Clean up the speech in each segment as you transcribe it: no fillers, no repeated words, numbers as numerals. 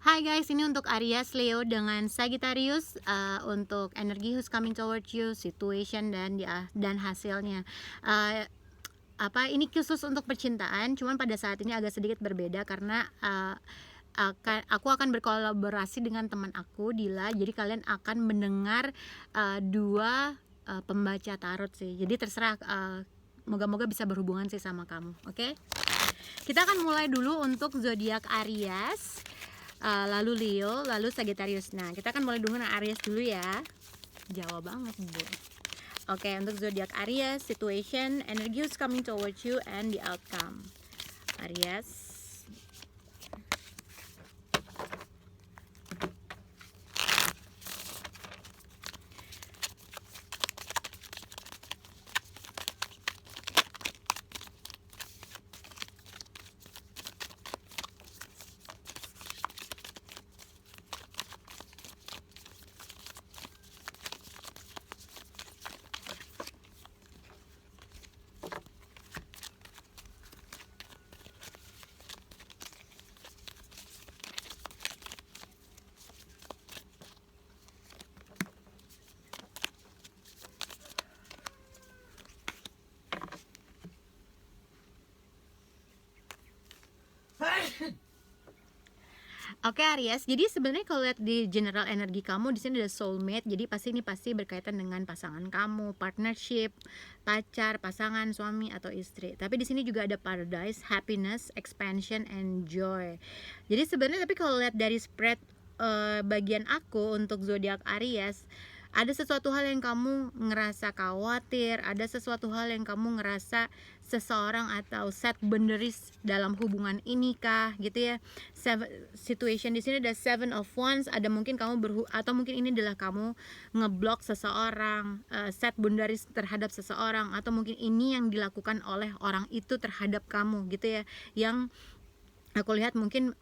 Hai guys, ini untuk Aries, Leo dengan Sagittarius, untuk energi who's coming towards you, situation dan hasilnya. Uh, ini khusus untuk percintaan, cuman pada saat ini agak sedikit berbeda karena aku akan berkolaborasi dengan teman aku Dila. Jadi kalian akan mendengar dua pembaca tarot sih. Jadi terserah, moga-moga bisa berhubungan sih sama kamu. Oke? Kita akan mulai dulu untuk zodiak Aries, lalu Leo, lalu Sagittarius. Nah, kita akan mulai dulu dengan Aries dulu ya. Jawa banget, Bu. Oke, untuk zodiak Aries, situation, energy is coming towards you and the outcome. Aries. Oke Aries, jadi sebenarnya kalau lihat di general energi kamu di sini ada soulmate, jadi ini pasti berkaitan dengan pasangan kamu, partnership, pacar, pasangan, suami atau istri. Tapi di sini juga ada paradise, happiness, expansion and joy. Jadi sebenarnya tapi kalau lihat dari spread bagian aku untuk zodiak Aries, ada sesuatu hal yang kamu ngerasa khawatir, ada sesuatu hal yang kamu ngerasa seseorang atau set boundaries dalam hubungan ini kah gitu ya. Situation di sini ada seven of wands, ada mungkin kamu atau mungkin ini adalah kamu ngeblok seseorang, set boundaries terhadap seseorang, atau mungkin ini yang dilakukan oleh orang itu terhadap kamu gitu ya. Yang aku lihat mungkin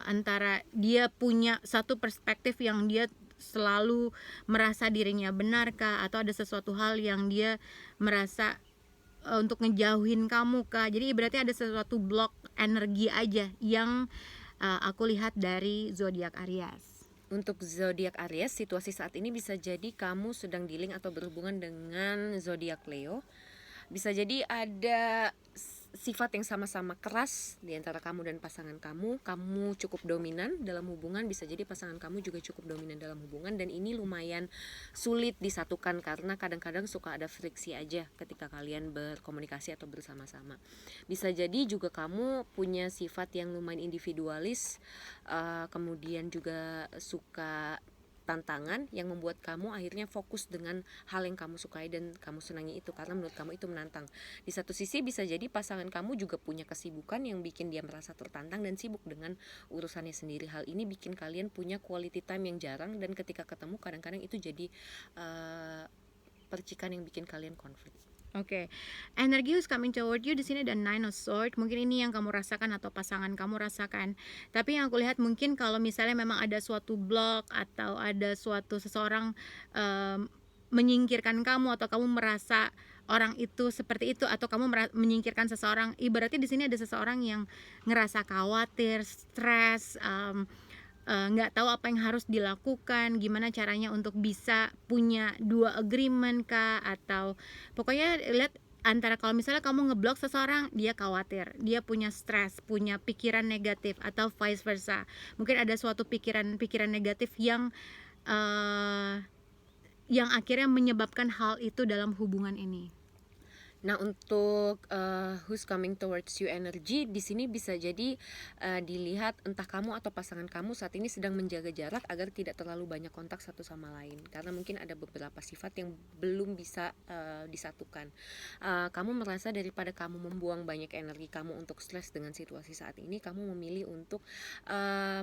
antara dia punya satu perspektif yang dia selalu merasa dirinya benarkah, atau ada sesuatu hal yang dia merasa untuk ngejauhin kamu kah. Jadi berarti ada sesuatu blok energi aja yang aku lihat dari zodiak Aries. Untuk zodiak Aries, situasi saat ini bisa jadi kamu sedang dealing atau berhubungan dengan zodiak Leo. Bisa jadi ada sifat yang sama-sama keras di antara kamu dan pasangan kamu. Kamu cukup dominan dalam hubungan, bisa jadi pasangan kamu juga cukup dominan dalam hubungan, dan ini lumayan sulit disatukan karena kadang-kadang suka ada friksi aja ketika kalian berkomunikasi atau bersama-sama. Bisa jadi juga kamu punya sifat yang lumayan individualis, kemudian juga suka tantangan yang membuat kamu akhirnya fokus dengan hal yang kamu sukai dan kamu senangi itu karena menurut kamu itu menantang. Di satu sisi bisa jadi pasangan kamu juga punya kesibukan yang bikin dia merasa tertantang dan sibuk dengan urusannya sendiri. Hal ini bikin kalian punya quality time yang jarang, dan ketika ketemu kadang-kadang itu jadi percikan yang bikin kalian konflik. Oke, energi who's coming toward you di sini ada Nine of Swords. Mungkin ini yang kamu rasakan atau pasangan kamu rasakan. Tapi yang aku lihat mungkin kalau misalnya memang ada suatu blok atau ada suatu seseorang menyingkirkan kamu, atau kamu merasa orang itu seperti itu, atau kamu menyingkirkan seseorang, ibaratnya di sini ada seseorang yang ngerasa khawatir, stres, nggak tahu apa yang harus dilakukan, gimana caranya untuk bisa punya dua agreement kah, atau pokoknya lihat antara kalau misalnya kamu ngeblok seseorang, dia khawatir, dia punya stres, punya pikiran negatif, atau vice versa. Mungkin ada suatu pikiran negatif yang akhirnya menyebabkan hal itu dalam hubungan ini. Nah, untuk who's coming towards you energy di sini bisa jadi dilihat entah kamu atau pasangan kamu saat ini sedang menjaga jarak agar tidak terlalu banyak kontak satu sama lain, karena mungkin ada beberapa sifat yang belum bisa disatukan. Kamu merasa daripada kamu membuang banyak energi kamu untuk stres dengan situasi saat ini, kamu memilih untuk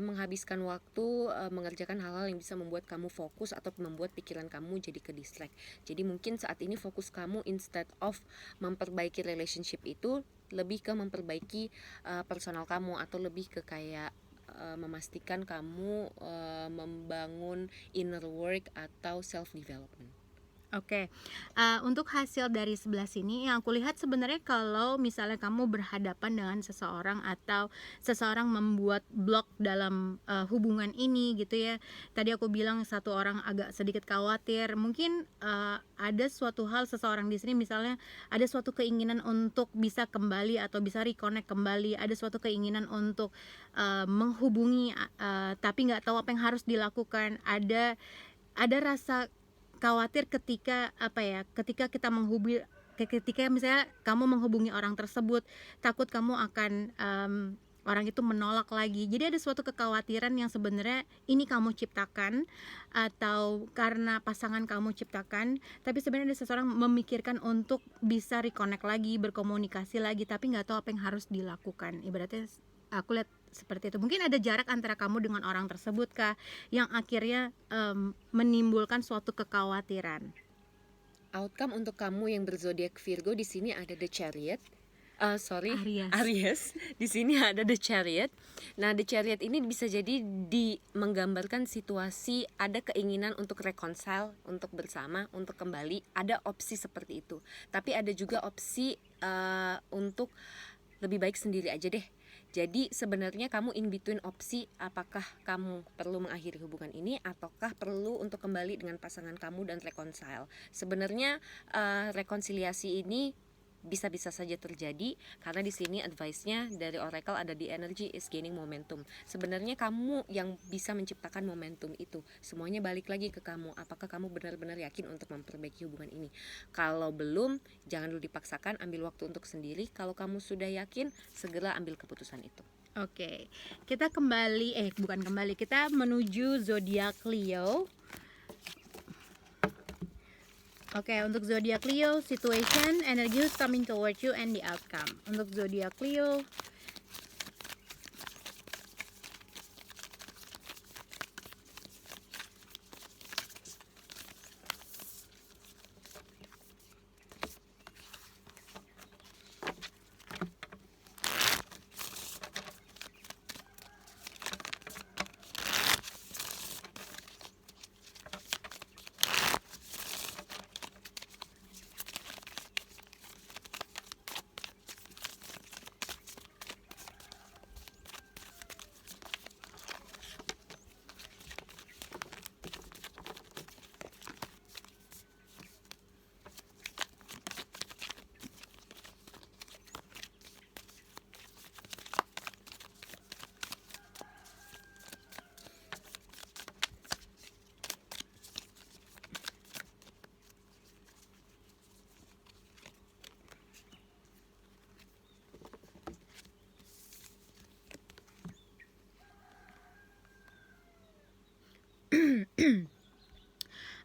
menghabiskan waktu mengerjakan hal-hal yang bisa membuat kamu fokus atau membuat pikiran kamu jadi ke distract. Jadi mungkin saat ini fokus kamu instead of memperbaiki relationship itu lebih ke memperbaiki personal kamu, atau lebih ke kayak memastikan kamu membangun inner work atau self development. Oke, untuk hasil dari sebelah sini yang aku lihat sebenarnya kalau misalnya kamu berhadapan dengan seseorang atau seseorang membuat blok dalam hubungan ini gitu ya. Tadi aku bilang satu orang agak sedikit khawatir, mungkin ada suatu hal seseorang di sini misalnya ada suatu keinginan untuk bisa kembali atau bisa reconnect kembali, ada suatu keinginan untuk menghubungi tapi nggak tahu apa yang harus dilakukan, ada rasa khawatir ketika ketika kita ketika misalnya kamu menghubungi orang tersebut, takut kamu akan orang itu menolak lagi. Jadi ada suatu kekhawatiran yang sebenarnya ini kamu ciptakan atau karena pasangan kamu ciptakan, tapi sebenarnya ada seseorang memikirkan untuk bisa reconnect lagi, berkomunikasi lagi, tapi nggak tahu apa yang harus dilakukan. Ibaratnya aku lihat seperti itu. Mungkin ada jarak antara kamu dengan orang tersebut kah yang akhirnya menimbulkan suatu kekhawatiran. Outcome untuk kamu yang berzodiak Virgo di sini ada The Chariot. Aries. Aries. Di sini ada The Chariot. Nah, The Chariot ini bisa jadi menggambarkan situasi ada keinginan untuk reconcile, untuk bersama, untuk kembali. Ada opsi seperti itu. Tapi ada juga opsi untuk lebih baik sendiri aja deh. Jadi sebenarnya kamu in between opsi, apakah kamu perlu mengakhiri hubungan ini ataukah perlu untuk kembali dengan pasangan kamu dan reconcile. Sebenarnya rekonsiliasi ini bisa-bisa saja terjadi karena di sini advice-nya dari Oracle ada di energy is gaining momentum. Sebenarnya kamu yang bisa menciptakan momentum itu. Semuanya balik lagi ke kamu. Apakah kamu benar-benar yakin untuk memperbaiki hubungan ini? Kalau belum, jangan dulu dipaksakan, ambil waktu untuk sendiri. Kalau kamu sudah yakin, segera ambil keputusan itu. Oke, kita kita menuju zodiak Leo. Oke, untuk zodiak Leo, situation, energy is coming towards you and the outcome. Untuk zodiak Leo,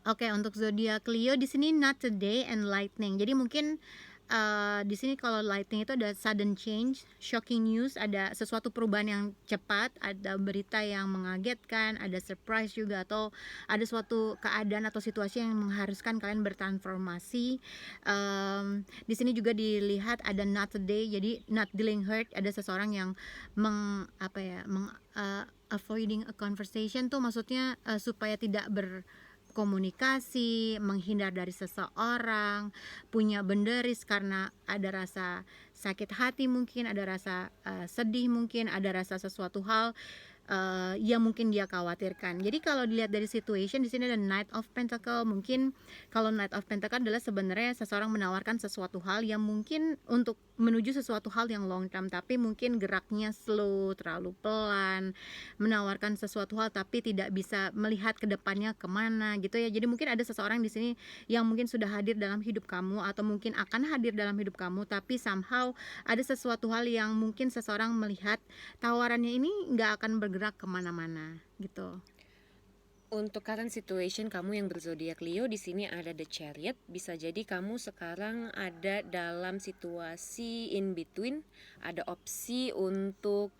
oke, untuk zodiak Leo di sini not today and lightning. Jadi mungkin di sini kalau lightning itu ada sudden change, shocking news, ada sesuatu perubahan yang cepat, ada berita yang mengagetkan, ada surprise juga, atau ada suatu keadaan atau situasi yang mengharuskan kalian bertransformasi. Di sini juga dilihat ada not today, jadi not dealing hurt, ada seseorang yang avoiding a conversation tuh maksudnya supaya tidak berkomunikasi, menghindar dari seseorang, punya benderis karena ada rasa sakit hati mungkin, ada rasa sedih mungkin, ada rasa sesuatu hal yang mungkin dia khawatirkan. Jadi kalau dilihat dari situation di sini ada Knight of Pentacle. Mungkin kalau Knight of Pentacle adalah sebenarnya seseorang menawarkan sesuatu hal yang mungkin untuk menuju sesuatu hal yang long term, tapi mungkin geraknya slow, terlalu pelan, menawarkan sesuatu hal tapi tidak bisa melihat ke depannya kemana gitu ya. Jadi mungkin ada seseorang di sini yang mungkin sudah hadir dalam hidup kamu atau mungkin akan hadir dalam hidup kamu, tapi somehow ada sesuatu hal yang mungkin seseorang melihat tawarannya ini nggak akan bergerak kemana-mana gitu. Untuk current situation kamu yang berzodiak Leo di sini ada The Chariot. Bisa jadi kamu sekarang ada dalam situasi in between, ada opsi untuk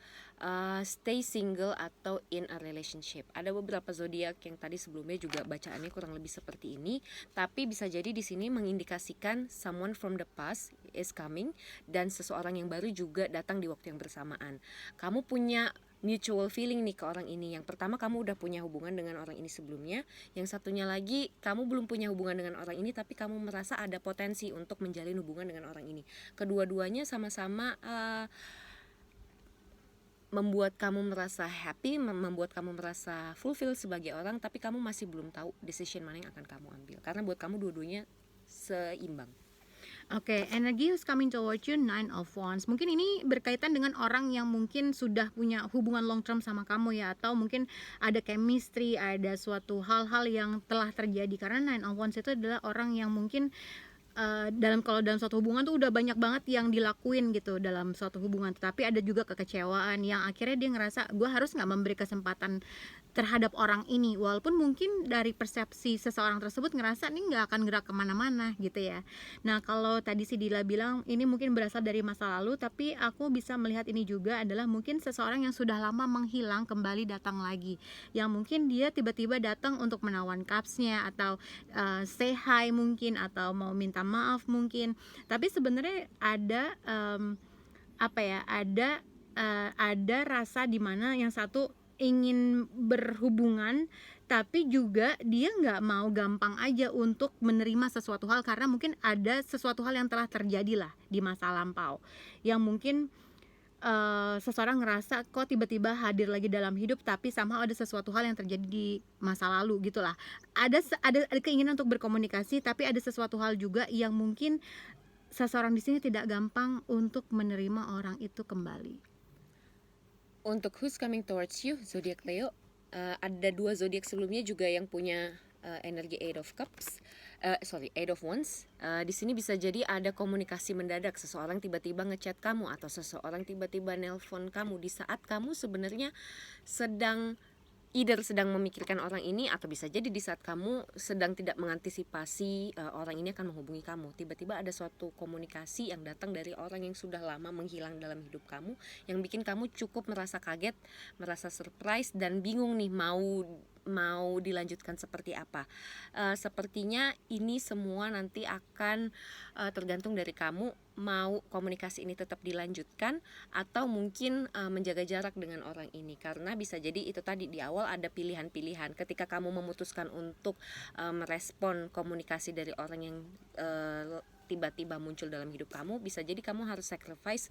stay single atau in a relationship. Ada beberapa zodiak yang tadi sebelumnya juga bacaannya kurang lebih seperti ini, tapi bisa jadi di sini mengindikasikan someone from the past is coming dan seseorang yang baru juga datang di waktu yang bersamaan. Kamu punya mutual feeling nih ke orang ini. Yang pertama, kamu udah punya hubungan dengan orang ini sebelumnya. Yang satunya lagi, kamu belum punya hubungan dengan orang ini, tapi kamu merasa ada potensi untuk menjalin hubungan dengan orang ini. Kedua-duanya sama-sama membuat kamu merasa happy, membuat kamu merasa fulfill sebagai orang, tapi kamu masih belum tahu decision mana yang akan kamu ambil. Karena buat kamu dua-duanya seimbang. Oke, energi who's coming towards you, Nine of Wands. Mungkin ini berkaitan dengan orang yang mungkin sudah punya hubungan long term sama kamu ya, atau mungkin ada chemistry, ada suatu hal-hal yang telah terjadi. Karena Nine of Wands itu adalah orang yang mungkin kalau dalam suatu hubungan tuh udah banyak banget yang dilakuin gitu dalam suatu hubungan, tapi ada juga kekecewaan yang akhirnya dia ngerasa gue harus nggak memberi kesempatan terhadap orang ini, walaupun mungkin dari persepsi seseorang tersebut ngerasa nih nggak akan gerak kemana-mana gitu ya. Nah kalau tadi si Dila bilang ini mungkin berasal dari masa lalu, tapi aku bisa melihat ini juga adalah mungkin seseorang yang sudah lama menghilang kembali datang lagi, yang mungkin dia tiba-tiba datang untuk menawan cupsnya atau say hi mungkin, atau mau minta maaf mungkin, tapi sebenarnya ada ada rasa dimana yang satu ingin berhubungan, tapi juga dia nggak mau gampang aja untuk menerima sesuatu hal, karena mungkin ada sesuatu hal yang telah terjadi lah di masa lampau, yang mungkin seseorang ngerasa kok tiba-tiba hadir lagi dalam hidup, tapi somehow ada sesuatu hal yang terjadi di masa lalu gitulah. Ada keinginan untuk berkomunikasi, tapi ada sesuatu hal juga yang mungkin seseorang di sini tidak gampang untuk menerima orang itu kembali. Untuk who's coming towards you, zodiak Leo, ada dua zodiak sebelumnya juga yang punya energi Eight of Cups, Eight of Wands. Di sini bisa jadi ada komunikasi mendadak, seseorang tiba-tiba ngechat kamu atau seseorang tiba-tiba nelpon kamu di saat kamu sebenarnya sedang memikirkan orang ini, atau bisa jadi di saat kamu sedang tidak mengantisipasi orang ini akan menghubungi kamu. Tiba-tiba ada suatu komunikasi yang datang dari orang yang sudah lama menghilang dalam hidup kamu, yang bikin kamu cukup merasa kaget, merasa surprise, dan bingung nih mau dilanjutkan seperti apa. Sepertinya ini semua nanti akan tergantung dari kamu, mau komunikasi ini tetap dilanjutkan atau mungkin menjaga jarak dengan orang ini. Karena bisa jadi itu tadi di awal ada pilihan-pilihan. Ketika kamu memutuskan untuk merespon komunikasi dari orang yang tiba-tiba muncul dalam hidup kamu, bisa jadi kamu harus sacrifice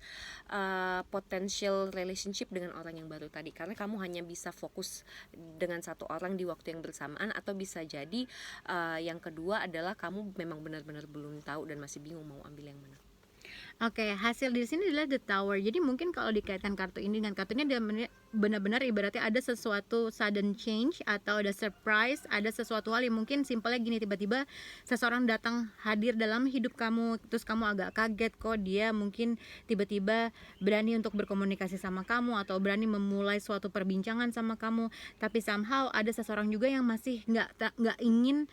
potential relationship dengan orang yang baru tadi, karena kamu hanya bisa fokus dengan satu orang di waktu yang bersamaan. Atau bisa jadi yang kedua adalah kamu memang benar-benar belum tahu dan masih bingung mau ambil yang mana. Oke, hasil di sini adalah The Tower. Jadi mungkin kalau dikaitkan kartu ini dengan kartunya, dia benar-benar ibaratnya ada sesuatu sudden change atau ada surprise, ada sesuatu hal yang mungkin simpelnya gini, tiba-tiba seseorang datang hadir dalam hidup kamu, terus kamu agak kaget kok dia mungkin tiba-tiba berani untuk berkomunikasi sama kamu atau berani memulai suatu perbincangan sama kamu, tapi somehow ada seseorang juga yang masih nggak ingin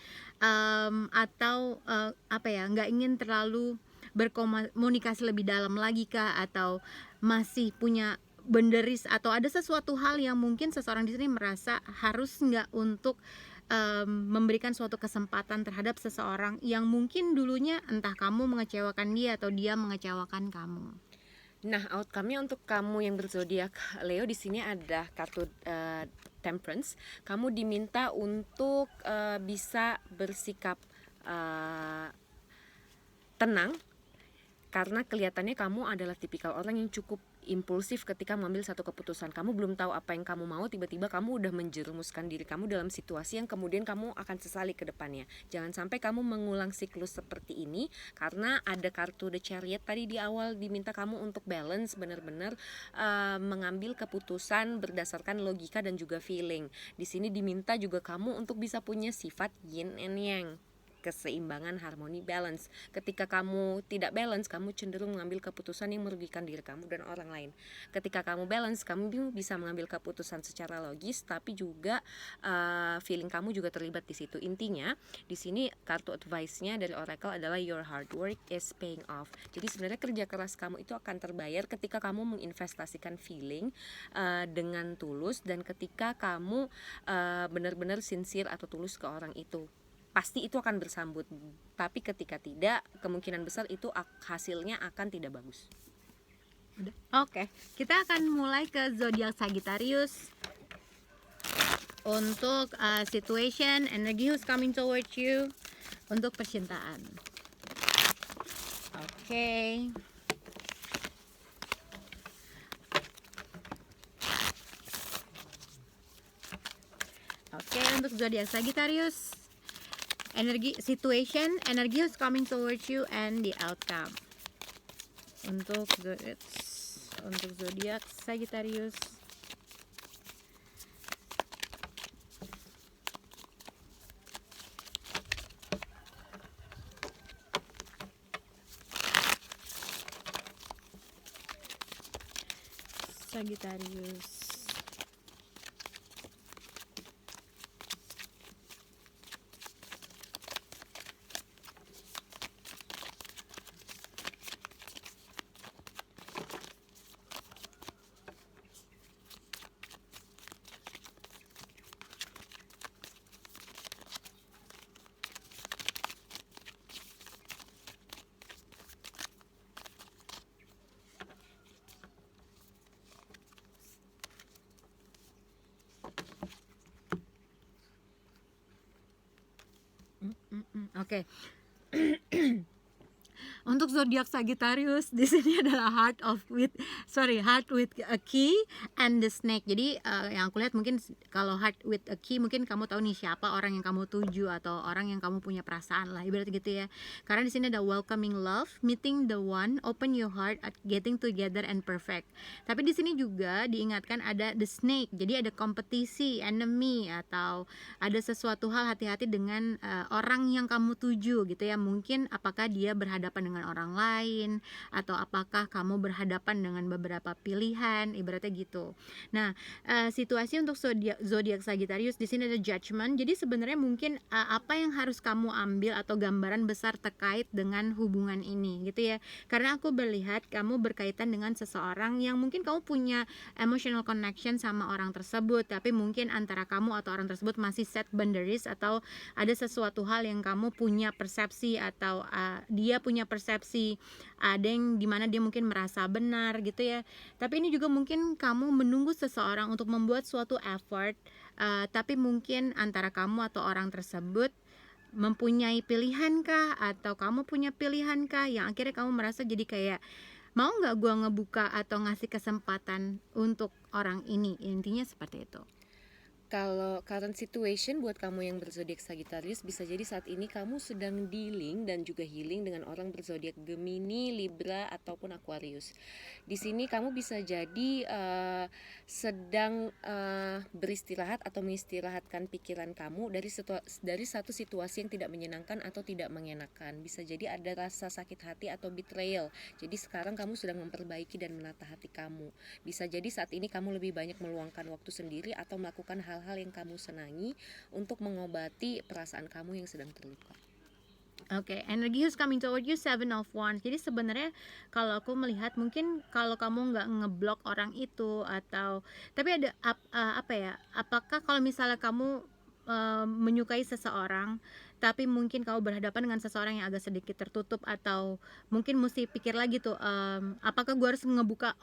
nggak ingin terlalu berkomunikasi lebih dalam lagi kah, atau masih punya boundaries, atau ada sesuatu hal yang mungkin seseorang di sini merasa harus nggak untuk memberikan suatu kesempatan terhadap seseorang yang mungkin dulunya entah kamu mengecewakan dia atau dia mengecewakan kamu. Nah, outcome-nya untuk kamu yang berzodiak Leo di sini ada kartu Temperance. Kamu diminta untuk bisa bersikap tenang, karena kelihatannya kamu adalah tipikal orang yang cukup impulsif ketika mengambil satu keputusan. Kamu belum tahu apa yang kamu mau, tiba-tiba kamu udah menjerumuskan diri kamu dalam situasi yang kemudian kamu akan sesali ke depannya. Jangan sampai kamu mengulang siklus seperti ini, karena ada kartu The Chariot tadi di awal diminta kamu untuk balance, benar-benar mengambil keputusan berdasarkan logika dan juga feeling. Di sini diminta juga kamu untuk bisa punya sifat yin and yang, keseimbangan, harmoni, balance. Ketika kamu tidak balance, kamu cenderung mengambil keputusan yang merugikan diri kamu dan orang lain. Ketika kamu balance, kamu bisa mengambil keputusan secara logis, tapi juga feeling kamu juga terlibat di situ. Intinya, di sini kartu advice-nya dari Oracle adalah your hard work is paying off. Jadi sebenarnya kerja keras kamu itu akan terbayar ketika kamu menginvestasikan feeling dengan tulus, dan ketika kamu benar-benar sincere atau tulus ke orang itu. Pasti itu akan bersambut, tapi ketika tidak, kemungkinan besar itu hasilnya akan tidak bagus. Oke, kita akan mulai ke zodiak Sagittarius. Untuk situation, energy who's coming towards you. Untuk percintaan. Oke. Oke, untuk zodiak Sagittarius, energi situation, energy who's coming towards you and the outcome. Untuk zodiak Sagittarius. Sagittarius. Oke. Untuk zodiak Sagittarius di sini adalah heart with a key and the snake. Jadi yang aku lihat mungkin kalau heart with a key mungkin kamu tahu nih siapa orang yang kamu tuju atau orang yang kamu punya perasaan lah, ibarat gitu ya. Karena di sini ada welcoming love, meeting the one, open your heart, at getting together and perfect. Tapi di sini juga diingatkan ada the snake. Jadi ada kompetisi, enemy, atau ada sesuatu hal, hati-hati dengan orang yang kamu tuju gitu ya. Mungkin apakah dia berhadapan dengan orang lain atau apakah kamu berhadapan dengan beberapa pilihan, ibaratnya gitu. Nah, situasi untuk zodiak Sagittarius di sini ada judgment. Jadi sebenarnya mungkin apa yang harus kamu ambil atau gambaran besar terkait dengan hubungan ini gitu ya. Karena aku melihat kamu berkaitan dengan seseorang yang mungkin kamu punya emotional connection sama orang tersebut, tapi mungkin antara kamu atau orang tersebut masih set boundaries atau ada sesuatu hal yang kamu punya persepsi atau dia punya persepsi, ada yang dimana dia mungkin merasa benar gitu ya. Tapi ini juga mungkin kamu menunggu seseorang untuk membuat suatu effort, tapi mungkin antara kamu atau orang tersebut mempunyai pilihan kah atau kamu punya pilihan kah yang akhirnya kamu merasa jadi kayak mau nggak gua ngebuka atau ngasih kesempatan untuk orang ini, intinya seperti itu. Kalau current situation buat kamu yang berzodiak Sagittarius, bisa jadi saat ini kamu sedang dealing dan juga healing dengan orang berzodiak Gemini, Libra ataupun Aquarius. Di sini kamu bisa jadi sedang beristirahat atau mengistirahatkan pikiran kamu dari satu situasi yang tidak menyenangkan atau tidak mengenakan. Bisa jadi ada rasa sakit hati atau betrayal. Jadi sekarang kamu sedang memperbaiki dan menata hati kamu. Bisa jadi saat ini kamu lebih banyak meluangkan waktu sendiri atau melakukan hal-hal yang kamu senangi untuk mengobati perasaan kamu yang sedang terluka. Oke, energi who's coming toward you, 7 of Wands. Jadi sebenarnya kalau aku melihat mungkin kalau kamu nggak ngeblok orang itu atau tapi ada apa ya? Apakah kalau misalnya kamu menyukai seseorang tapi mungkin kamu berhadapan dengan seseorang yang agak sedikit tertutup atau mungkin mesti pikir lagi tuh, apakah gue harus ngebuka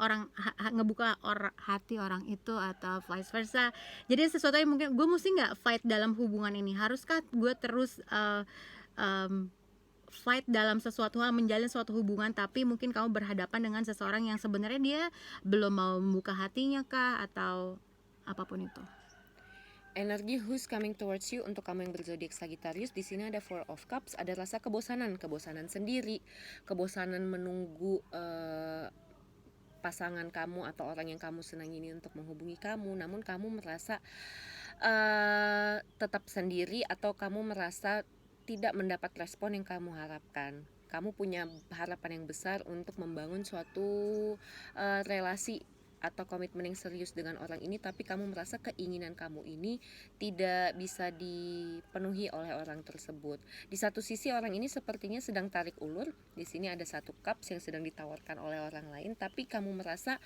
hati orang itu atau vice versa. Jadi sesuatu yang mungkin gue mesti nggak fight dalam hubungan ini, haruskah gue terus fight dalam sesuatu hal, menjalin suatu hubungan tapi mungkin kamu berhadapan dengan seseorang yang sebenarnya dia belum mau membuka hatinya kah atau apapun itu. Energi who's coming towards you untuk kamu yang berzodiak Sagittarius, di sini ada Four of Cups, ada rasa kebosanan sendiri, kebosanan menunggu pasangan kamu atau orang yang kamu senangi ini untuk menghubungi kamu, namun kamu merasa tetap sendiri atau kamu merasa tidak mendapat respon yang kamu harapkan. Kamu punya harapan yang besar untuk membangun suatu relasi atau komitmen yang serius dengan orang ini, tapi kamu merasa keinginan kamu ini tidak bisa dipenuhi oleh orang tersebut. Di satu sisi orang ini sepertinya sedang tarik ulur. Di sini ada satu cups yang sedang ditawarkan oleh orang lain, tapi kamu merasa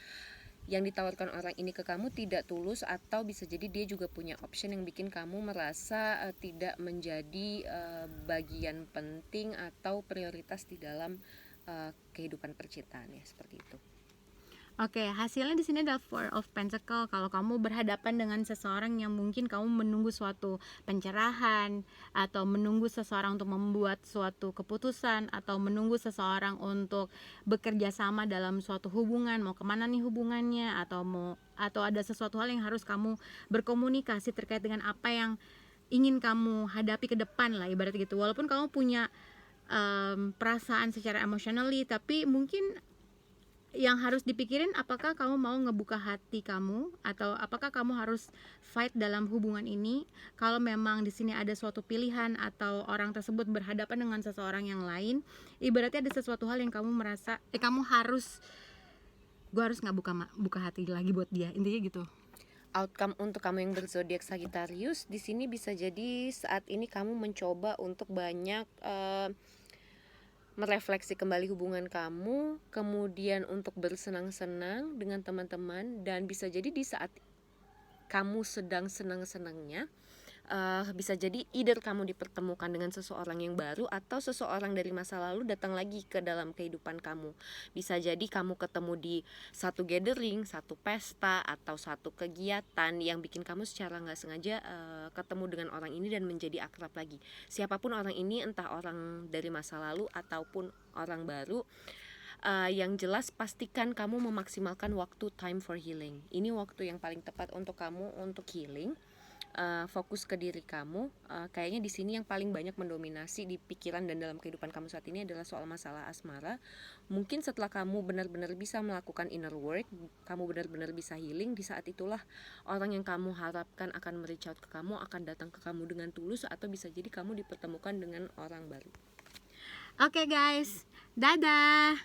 yang ditawarkan orang ini ke kamu tidak tulus, atau bisa jadi dia juga punya option yang bikin kamu merasa tidak menjadi bagian penting atau prioritas di dalam kehidupan percintaan ya, seperti itu. Oke, hasilnya di sini adalah Four of Pentacle. Kalau kamu berhadapan dengan seseorang yang mungkin kamu menunggu suatu pencerahan, atau menunggu seseorang untuk membuat suatu keputusan, atau menunggu seseorang untuk bekerja sama dalam suatu hubungan, mau kemana nih hubungannya, atau ada sesuatu hal yang harus kamu berkomunikasi terkait dengan apa yang ingin kamu hadapi ke depan lah, ibarat gitu. Walaupun kamu punya perasaan secara emotionally, tapi mungkin yang harus dipikirin apakah kamu mau ngebuka hati kamu atau apakah kamu harus fight dalam hubungan ini. Kalau memang di sini ada suatu pilihan atau orang tersebut berhadapan dengan seseorang yang lain, ibaratnya ada sesuatu hal yang kamu merasa kamu harus, gue harus nggak buka hati lagi buat dia, intinya gitu. Outcome untuk kamu yang berzodiak Sagittarius di sini bisa jadi saat ini kamu mencoba untuk banyak merefleksi kembali hubungan kamu, kemudian untuk bersenang-senang dengan teman-teman, dan bisa jadi di saat kamu sedang senang-senangnya, bisa jadi either kamu dipertemukan dengan seseorang yang baru atau seseorang dari masa lalu datang lagi ke dalam kehidupan kamu. Bisa jadi kamu ketemu di satu gathering, satu pesta, atau satu kegiatan yang bikin kamu secara nggak sengaja ketemu dengan orang ini dan menjadi akrab lagi. Siapapun orang ini, entah orang dari masa lalu ataupun orang baru, yang jelas pastikan kamu memaksimalkan waktu time for healing. Ini waktu yang paling tepat untuk kamu untuk healing. Fokus ke diri kamu. Kayaknya di sini yang paling banyak mendominasi di pikiran dan dalam kehidupan kamu saat ini adalah soal masalah asmara. Mungkin setelah kamu benar-benar bisa melakukan inner work, kamu benar-benar bisa healing, di saat itulah orang yang kamu harapkan akan reach out ke kamu akan datang ke kamu dengan tulus, atau bisa jadi kamu dipertemukan dengan orang baru. Oke guys, dadah.